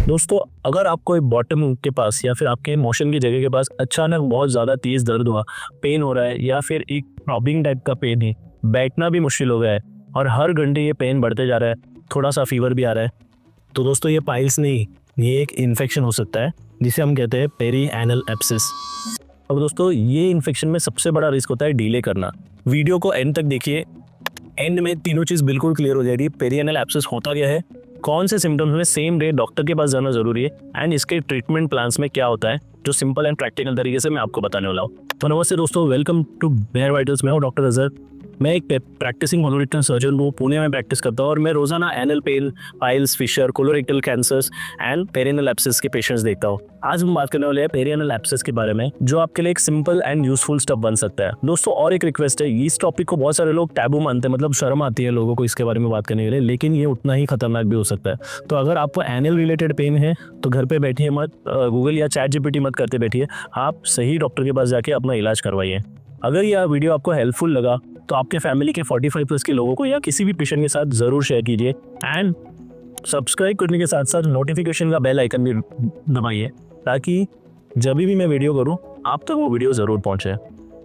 दोस्तों, अगर आपको एक बॉटम के पास या फिर आपके मोशन की जगह के पास अचानक बहुत ज़्यादा तेज़ दर्द हुआ, पेन हो रहा है या फिर एक थ्रॉबिंग टाइप का पेन है, बैठना भी मुश्किल हो गया है और हर घंटे ये पेन बढ़ते जा रहा है, थोड़ा सा फीवर भी आ रहा है, तो दोस्तों ये पाइल्स नहीं, ये एक इन्फेक्शन हो सकता है जिसे हम कहते हैं पेरी एनल एब्सेस। अब दोस्तों ये इन्फेक्शन में सबसे बड़ा रिस्क होता है डिले करना। वीडियो को एंड तक देखिए, एंड में तीनों चीज़ बिल्कुल क्लियर हो जाएगी। पेरी एनल एब्सेस होता क्या है, कौन से सिम्टम्स में सेम डे डॉक्टर के पास जाना जरूरी है एंड इसके ट्रीटमेंट प्लान्स में क्या होता है, जो सिंपल एंड प्रैक्टिकल तरीके से मैं आपको बताने वाला हूँ। तो नमस्ते दोस्तों, वेलकम टू बेयर वाइटल्स। मैं हूँ डॉक्टर अजहर। मैं एक प्रैक्टिसिंग कोलोरेक्टल सर्जन हूँ, पुणे में प्रैक्टिस करता हूँ और मैं रोजाना anal pain, piles, fissure, colorectal cancers and perineal abscess के पेशेंट्स देखता हूँ। आज हम बात करने वाले हैं पेरिनेल एब्सेस के बारे में, जो आपके लिए एक सिंपल एंड यूजफुल स्टेप बन सकता है। दोस्तों और एक रिक्वेस्ट है, इस टॉपिक को बहुत सारे लोग टैबू मानते हैं, मतलब शर्म आती है लोगों को इसके बारे में बात करने के लिए, लेकिन ये उतना ही खतरनाक भी हो सकता है। तो अगर आपको एनल रिलेटेड पेन है तो घर पे बैठिए मत, गूगल या चैट जीपीटी मत करते बैठिए, आप सही डॉक्टर के पास जाके अपना इलाज करवाइए। अगर यह वीडियो आपको हेल्पफुल लगा तो आपके फैमिली के 45 प्लस के लोगों को या किसी भी पेशेंट के साथ जरूर शेयर कीजिए एंड सब्सक्राइब करने के साथ साथ नोटिफिकेशन का बेल आइकन भी दबाइए, ताकि जब भी मैं वीडियो करूं आप तक वो वीडियो जरूर पहुंचे।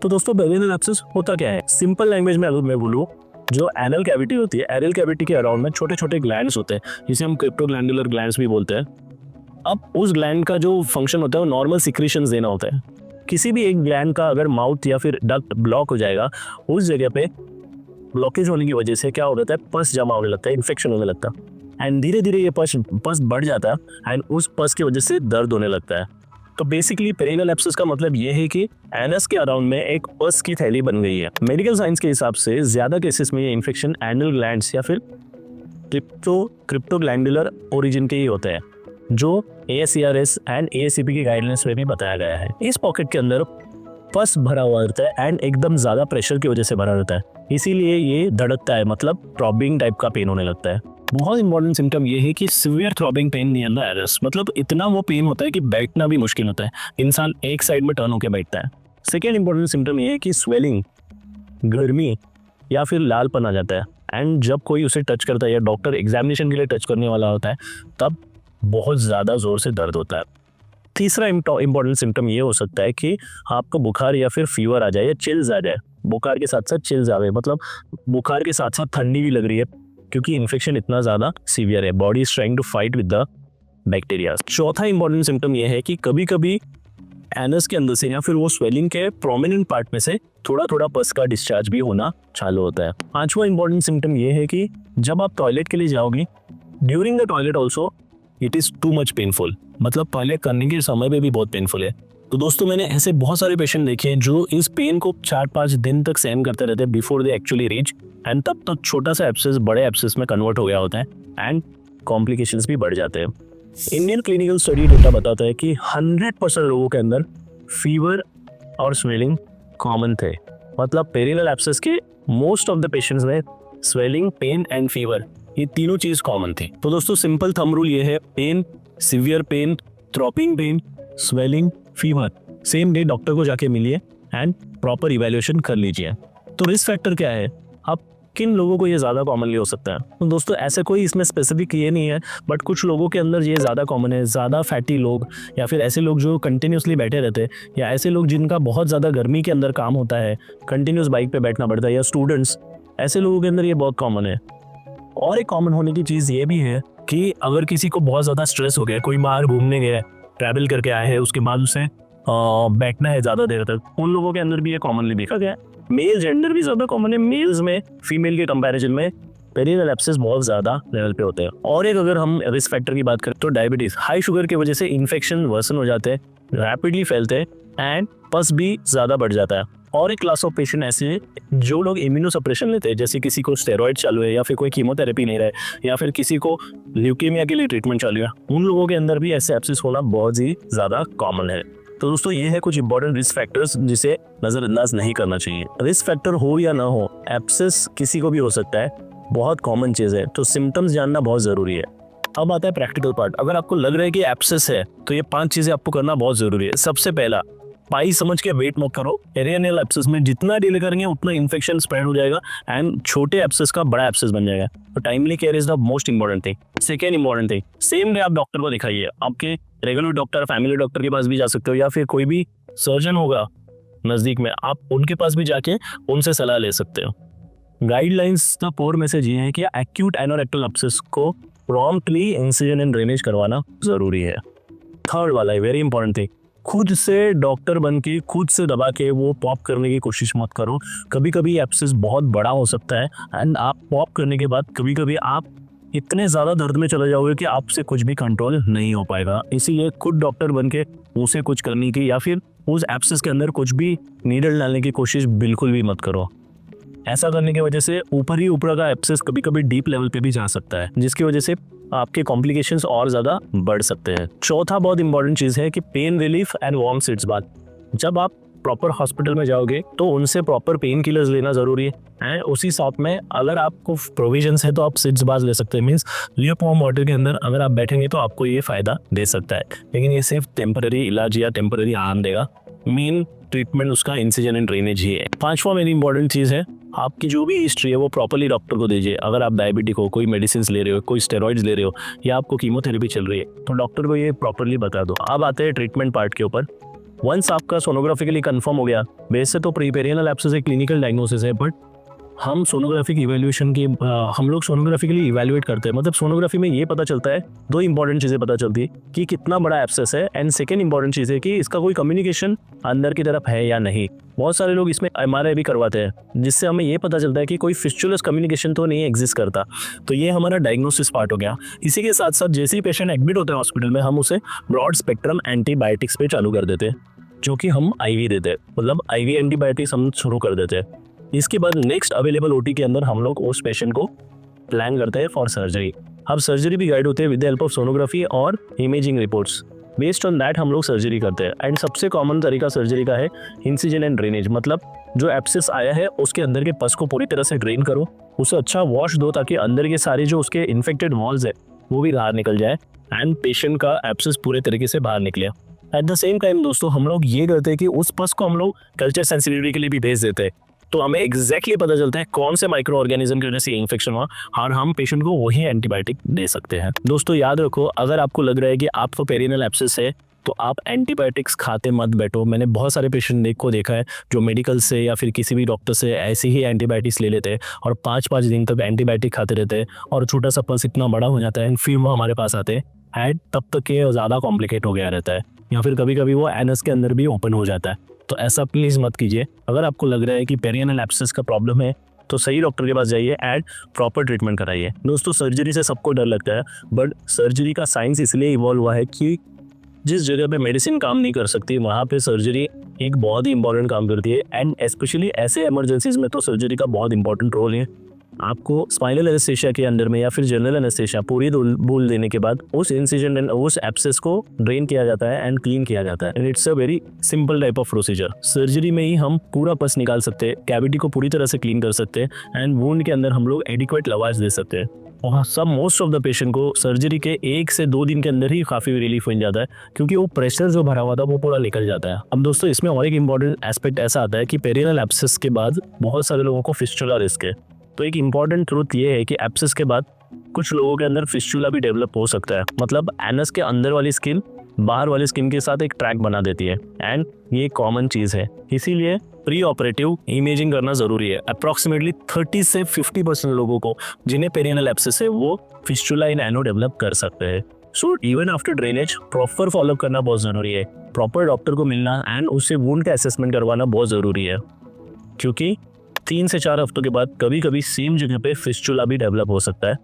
तो दोस्तों पेरिनेल एब्सेस होता क्या है, सिंपल लैंग्वेज में अगर मैं बोलूँ, जो एनल कैविटी होती है, एनल कैविटी के अराउंड में छोटे छोटे ग्लैंड्स होते हैं जिसे हम क्रिप्टोग्लैंडुलर ग्लैंड्स भी बोलते हैं। अब उस ग्लैंड का जो फंक्शन होता है वो नॉर्मल सिक्रीशंस देना होता है। किसी भी एक ग्लैंड का अगर माउथ या फिर डक्ट ब्लॉक हो जाएगा, उस जगह पे ब्लॉकेज होने की वजह से क्या हो जाता है, पस जमा होने लगता है, इन्फेक्शन होने लगता है एंड धीरे धीरे ये पस बढ़ जाता है एंड उस पस की वजह से दर्द होने लगता है। तो बेसिकली पेरिनेल एब्सेस का मतलब ये है कि एनस के अराउंड में एक पस की थैली बन गई है। मेडिकल साइंस के हिसाब से ज्यादा केसेस में ये इन्फेक्शन एनल ग्लैंड्स या फिर क्रिप्टोग्लैंडुलर ओरिजिन के ही होते हैं, जो ASCRS एंड AACP की गाइडलाइंस में भी बताया गया है। इस पॉकेट के अंदर पस भरा हुआ रहता है एंड एकदम ज्यादा प्रेशर की वजह से भरा रहता है, इसीलिए ये धड़कता है, मतलब थ्रॉबिंग टाइप का पेन होने लगता है। बहुत इंपॉर्टेंट सिम्टम ये है कि severe throbbing pain near the anus, मतलब इतना वो पेन होता है कि बैठना भी मुश्किल होता है, इंसान एक साइड में टर्न होकर बैठता है। सेकेंड इंपॉर्टेंट सिम्टम ये है कि स्वेलिंग, गर्मी या फिर लालपन आ जाता है एंड जब कोई उसे टच करता है या डॉक्टर एग्जामिनेशन के लिए टच करने वाला होता है तब बहुत ज़्यादा ज़ोर से दर्द होता है। तीसरा इंपॉर्टेंट सिम्टम ये हो सकता है कि आपको बुखार या फिर फीवर आ जाए या चिल्स आ जाए। बुखार के साथ साथ चिल्स आ गए, मतलब बुखार के साथ साथ ठंडी भी लग रही है क्योंकि इन्फेक्शन इतना ज़्यादा सीवियर है, body is trying to fight with the bacteria. चौथा इंपॉर्टेंट सिम्टम ये है कि कभी कभी एनस के अंदर से या फिर वो स्वेलिंग के प्रोमिनेंट पार्ट में से थोड़ा थोड़ा पस का डिस्चार्ज भी होना चालू होता है। पांचवा इंपॉर्टेंट सिम्टम ये है कि जब आप टॉयलेट के लिए जाओगे, during the toilet also it is too much painful, मतलब टॉयलेट करने के समय पे भी बहुत पेनफुल है। तो दोस्तों मैंने ऐसे बहुत सारे पेशेंट देखे हैं जो इस पेन को 4-5 दिन तक सहन करते रहते हैं before they actually reach, and तब तक छोटा सा एब्सेस बड़े एब्सेस में कन्वर्ट हो गया होता है एंड कॉम्प्लिकेशंस भी बढ़ जाते हैं। इंडियन क्लिनिकल स्टडी डेटा बताता है कि 100% लोगों के अंदर फीवर और स्वेलिंग कॉमन थे, मतलब पेरिनेल एब्सेस के मोस्ट ऑफ द पेशेंट्स में स्वेलिंग, पेन एंड फीवर, ये तीनों चीज कॉमन थी। तो दोस्तों सिंपल थंब रूल ये है, pain, severe pain, throbbing pain, swelling, fever, same day doctor को जाके मिलिए एंड प्रॉपर इवैल्यूएशन कर लीजिए। तो रिस्क फैक्टर क्या है, अब किन लोगों को ये ज़्यादा कॉमनली हो सकता है? तो दोस्तों ऐसे कोई इसमें स्पेसिफिक ये नहीं है, बट कुछ लोगों के अंदर ये ज़्यादा कॉमन है। ज़्यादा फैटी लोग या फिर ऐसे लोग जो कंटिन्यूसली बैठे रहते हैं, या ऐसे लोग जिनका बहुत ज़्यादा गर्मी के अंदर काम होता है, कंटिन्यूस बाइक पे बैठना पड़ता है, या स्टूडेंट्स, ऐसे लोगों के अंदर ये बहुत कॉमन है। और एक कॉमन होने की चीज़ ये भी है कि अगर किसी को बहुत ज़्यादा स्ट्रेस हो गया, कोई बाहर घूमने गया, ट्रैवल करके आए हैं, उसके बाद उसे बैठना है ज़्यादा देर तक, उन लोगों के अंदर भी ये कॉमनली देखा गया है। मेल जेंडर भी ज़्यादा कॉमन है, मेल्स में फीमेल के कंपैरिजन में पेरिनेल एब्सेस बहुत ज़्यादा लेवल पे होते हैं। और एक अगर हम रिस्क फैक्टर की बात करें तो डायबिटीज़, हाई शुगर की वजह से इन्फेक्शन वर्सन हो जाते हैं, रैपिडली फैलते हैं एंड पस भी ज़्यादा बढ़ जाता है। और एक क्लास ऑफ पेशेंट ऐसे हैं जो लोग इम्यूनो सप्रेशन लेते हैं, जैसे किसी को स्टेरॉइड चालू है या फिर कोई कीमोथेरेपी ले रहा है या फिर किसी को ल्यूकेमिया के लिए ट्रीटमेंट चालू है, उन लोगों के अंदर भी ऐसे एब्सेस होना बहुत ही ज़्यादा कॉमन है। तो दोस्तों ये है कुछ इंपॉर्टेंट रिस्क फैक्टर्स जिसे नज़रअंदाज नहीं करना चाहिए। रिस्क फैक्टर हो या ना हो, एब्सेस किसी को भी हो सकता है, बहुत कॉमन चीज़ है, तो सिम्टम्स जानना बहुत ज़रूरी है। अब आता है प्रैक्टिकल पार्ट। अगर आपको लग रहा है कि एब्सेस है तो ये 5 चीज़ें आपको करना बहुत ज़रूरी है। सबसे पहला, पाई समझ के वेट मत करो। पेरिनेयल एब्सेस में जितना डिले करेंगे उतना इन्फेक्शन स्प्रेड हो जाएगा एंड छोटे एब्सेस का बड़ा एब्सेस बन जाएगा। तो timely care is the most important thing. Second important thing, same day आप डॉक्टर को दिखाइए। आपके रेगुलर डॉक्टर, फैमिली डॉक्टर के पास भी जा सकते हो, या फिर कोई भी सर्जन होगा नज़दीक में, आप उनके पास भी जाके उनसे सलाह ले सकते हो। गाइडलाइंस का कोर मैसेज ये है कि एक्यूट एनोरेक्टल एब्सेस को प्रॉम्प्टली इंसिजन एंड ड्रेनेज करवाना जरूरी है। थर्ड वाला है वेरी इंपॉर्टेंट थिंग, खुद से डॉक्टर बन के खुद से दबा के वो पॉप करने की कोशिश मत करो। कभी कभी एब्सेस बहुत बड़ा हो सकता है एंड आप पॉप करने के बाद कभी कभी आप इतने ज़्यादा दर्द में चले जाओगे कि आपसे कुछ भी कंट्रोल नहीं हो पाएगा। इसीलिए खुद डॉक्टर बन के उसे कुछ करने की या फिर उस एब्सेस के अंदर कुछ भी नीडल डालने की कोशिश बिल्कुल भी मत करो। ऐसा करने की वजह से ऊपर ही ऊपर का एब्सेस कभी कभी डीप लेवल पे भी जा सकता है, जिसकी वजह से आपके कॉम्प्लिकेशंस और ज़्यादा बढ़ सकते हैं। चौथा बहुत इंपॉर्टेंट चीज़ है कि pain relief and warm seats bath. जब आप प्रॉपर हॉस्पिटल में जाओगे तो उनसे प्रॉपर पेन किलर्स लेना ज़रूरी है एंड उसी साथ में अगर आपको प्रोविजंस है तो आप सिट्स बाथ ले सकते हैं। मीन्स लियोपॉम वाटर के अंदर अगर आप बैठेंगे तो आपको ये फ़ायदा दे सकता है, लेकिन ये सिर्फ टेम्पररी इलाज या टेम्पररी आराम देगा। मेन ट्रीटमेंट उसका इंसिजन एंड ड्रेनेज ही है। पांचवा मेरी इंपॉर्टेंट चीज़ है, आपकी जो भी हिस्ट्री है वो प्रॉपर्ली डॉक्टर को दीजिए। अगर आप डायबिटिक हो, कोई मेडिसिन ले रहे हो, कोई स्टेरॉइड्स ले रहे हो या आपको कीमोथेरेपी चल रही है तो डॉक्टर को ये प्रॉपर्ली बता दो। अब आते हैं ट्रीटमेंट पार्ट के ऊपर। वंस आपका सोनोग्राफिकली कंफर्म हो गया, वैसे तो पेरिनेयल एब्सेस एक क्लिनिकल डायग्नोसिस है, बट हम सोनोग्राफिक इवैल्यूएशन की हम लोग सोनोग्राफिकली इवैल्यूएट करते हैं। मतलब सोनोग्राफी में ये पता चलता है, दो इंपॉर्टेंट चीज़ें पता चलती है कि कितना बड़ा एब्सेस है एंड सेकेंड इंपॉर्टेंट चीज़ है कि इसका कोई कम्युनिकेशन अंदर की तरफ है या नहीं। बहुत सारे लोग इसमें MRI भी करवाते हैं, जिससे हमें ये पता चलता है कि कोई फिस्चुलस कम्युनिकेशन तो नहीं एग्जिस्ट करता। तो ये हमारा डायग्नोसिस पार्ट हो गया। इसी के साथ साथ जैसे ही पेशेंट एडमिट होता है हॉस्पिटल में, हम उसे ब्रॉड स्पेक्ट्रम एंटीबायोटिक्स पे चालू कर देते हैं, जो कि हम IV देते हैं। मतलब IV एंटीबायोटिक्स हम शुरू कर देते हैं। इसके बाद नेक्स्ट अवेलेबल OT के अंदर हम लोग उस पेशेंट को प्लान करते हैं फॉर सर्जरी। अब सर्जरी भी गाइड होते हैं with the help of sonography और imaging reports. Based on that हम लोग सर्जरी करते हैं एंड सबसे कॉमन तरीका सर्जरी का है इंसिजन एंड ड्रेनेज। मतलब जो एब्सेस आया है उसके अंदर के पस को पूरी तरह से ड्रेन करो, उसे अच्छा वॉश दो ताकि अंदर के सारे जो उसके इन्फेक्टेड वॉल्स है वो भी बाहर निकल जाए एंड पेशेंट का एब्सेस पूरे तरीके से बाहर निकले। एट द सेम टाइम दोस्तों हम लोग ये करते हैं कि उस पस को हम लोग कल्चर सेंसिटिविटी के लिए भी भेज देते हैं, तो हमें एग्जैक्टली पता चलता है कौन से माइक्रो ऑर्गेनिज्म की वजह से इन्फेक्शन हुआ और हम पेशेंट को वही एंटीबायोटिक दे सकते हैं। दोस्तों याद रखो, अगर आपको लग रहा है कि आपको पेरिनेयल एब्सेस है तो आप एंटीबायोटिक्स खाते मत बैठो। मैंने बहुत सारे पेशेंट को देखा है जो मेडिकल से या फिर किसी भी डॉक्टर से ऐसे ही एंटीबायोटिक्स ले लेते हैं और 5-5 दिन तक एंटीबायोटिक खाते रहते हैं और छोटा सा पस इतना बड़ा हो जाता है फिर वो हमारे पास आते हैं एंड तब तक ये ज़्यादा कॉम्प्लिकेट हो गया रहता है या फिर कभी कभी वो एनस के अंदर भी ओपन हो जाता है। तो ऐसा प्लीज़ मत कीजिए। अगर आपको लग रहा है कि पेरिनेयल एब्सेस का प्रॉब्लम है तो सही डॉक्टर के पास जाइए एंड प्रॉपर ट्रीटमेंट कराइए। दोस्तों सर्जरी से सबको डर लगता है, बट सर्जरी का साइंस इसलिए इवॉल्व हुआ है कि जिस जगह पे मेडिसिन काम नहीं कर सकती वहाँ पे सर्जरी एक बहुत ही इंपॉर्टेंट काम करती है एंड स्पेशली ऐसे इमरजेंसीज में तो सर्जरी का बहुत इंपॉर्टेंट रोल है। आपको स्पाइनल एनेस्थेशिया के अंदर में या फिर जनरल एनेस्थेशिया पूरी बोल देने के बाद उस इंसिजन एंड उस एब्सेस को ड्रेन किया जाता है एंड क्लीन किया जाता है and it's a very simple type of procedure. Surgery में ही हम पूरा पस निकाल सकते हैं, कैविटी को पूरी तरह से क्लीन कर सकते हैं एंड वुंड के अंदर हम लोग एडिक्वेट लवाज दे सकते हैं। और सब मोस्ट ऑफ द पेशेंट को सर्जरी के 1 से 2 दिन के अंदर ही काफ़ी रिलीफ हो जाता है क्योंकि वो प्रेशर जो भरा हुआ था वो पूरा निकल जाता है। अब दोस्तों इसमें और एक इंपॉर्टेंट एस्पेक्ट ऐसा आता है कि पेरिनेयल एब्सेस के बाद बहुत सारे लोगों को फिस्चुला रिस्क है। तो एक इम्पॉर्टेंट ट्रूथ ये है कि एब्सेस के बाद कुछ लोगों के अंदर फिस्चुला भी डेवलप हो सकता है। मतलब एनस के अंदर वाली स्किन बाहर वाली स्किन के साथ एक ट्रैक बना देती है एंड ये कॉमन चीज़ है, इसीलिए प्री ऑपरेटिव इमेजिंग करना ज़रूरी है। अप्रॉक्सीमेटली 30 से 50% लोगों को जिन्हें पेरिनेयल एब्सेस है वो फिस्चुला इन एनो डेवलप कर सकते हैं। So even after drainage proper follow up करना बहुत ज़रूरी है, प्रॉपर डॉक्टर को मिलना एंड उससे वुंड का असेसमेंट करवाना बहुत ज़रूरी है क्योंकि 3 से 4 हफ्तों के बाद कभी कभी सेम जगह पे फिस्चुला भी डेवलप हो सकता है।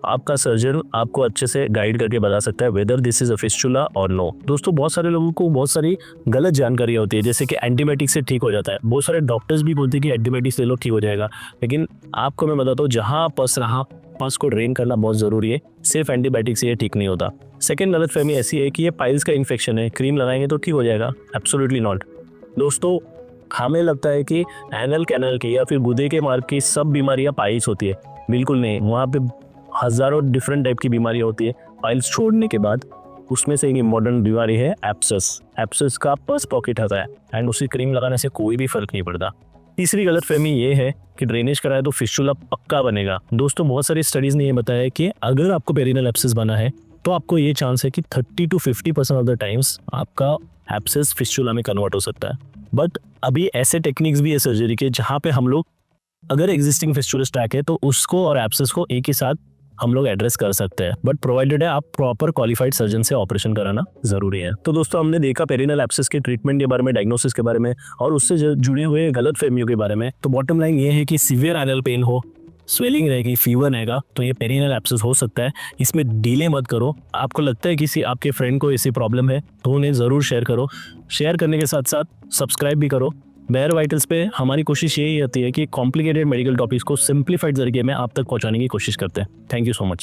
आपका सर्जन आपको अच्छे से गाइड करके बता सकता है whether this is a fistula और नो। दोस्तों बहुत सारे लोगों को बहुत सारी गलत जानकारी होती है, जैसे कि एंटीबायोटिक से ठीक हो जाता है। बहुत सारे डॉक्टर्स भी बोलते हैं कि एंटीबायोटिक्स ले लो ठीक हो जाएगा, लेकिन आपको मैं बताता हूँ जहाँ पस रहा पस को ड्रेन करना बहुत ज़रूरी है, सिर्फ एंटीबायोटिक से ये ठीक नहीं होता। सेकेंड गलतफहमी ऐसी है कि ये पाइल्स का इन्फेक्शन है, क्रीम लगाएंगे तो ठीक हो जाएगा। Absolutely not. दोस्तों हमें लगता है कि एनल कैनल की या फिर गुदे के मार्ग की सब बीमारियां पाइल्स होती है, बिल्कुल नहीं। वहाँ पे हज़ारों डिफरेंट टाइप की बीमारियां होती है। पाइल्स छोड़ने के बाद उसमें से एक इम्पोर्टेंट बीमारी है एब्सेस। एब्सेस का पर्स पॉकेट आता है एंड उसी क्रीम लगाने से कोई भी फर्क नहीं पड़ता। तीसरी गलतफहमी ये है कि ड्रेनेज कराए तो फिस्टुला पक्का बनेगा। दोस्तों, बहुत सारी स्टडीज ने ये बताया है कि अगर आपको पेरिनल एब्सेस बना है तो आपको ये चांस है कि 30 to 50% ऑफ द टाइम्स आपका एब्सेस फिस्टुला में कन्वर्ट हो सकता है। बट अभी ऐसे टेक्निक्स भी है सर्जरी के जहाँ पे हम लोग अगर एग्जिस्टिंग फिस्टुला स्टैक है तो उसको और एब्सेस को एक ही साथ हम लोग एड्रेस कर सकते हैं, बट प्रोवाइडेड है आप प्रॉपर क्वालिफाइड सर्जन से ऑपरेशन कराना जरूरी है। तो दोस्तों, हमने देखा पेरिनल एब्सेस के ट्रीटमेंट के बारे में, डायग्नोसिस के बारे में और उससे जुड़े हुए गलत फहमियों के बारे में। तो बॉटम लाइन ये है कि सीवियर एनल पेन हो, स्वेलिंग रहेगी, फीवर रहेगा तो ये पेरिनल एब्सेस हो सकता है। इसमें डिले मत करो। आपको लगता है किसी आपके फ्रेंड को ऐसी प्रॉब्लम है तो उन्हें ज़रूर शेयर करो। शेयर करने के साथ साथ सब्सक्राइब भी करो। बेयर वाइटल्स पे हमारी कोशिश यही रहती है कि कॉम्प्लिकेटेड मेडिकल टॉपिक्स को सिंप्लीफाइड तरीके में आप तक पहुंचाने की कोशिश करते हैं। Thank you so much.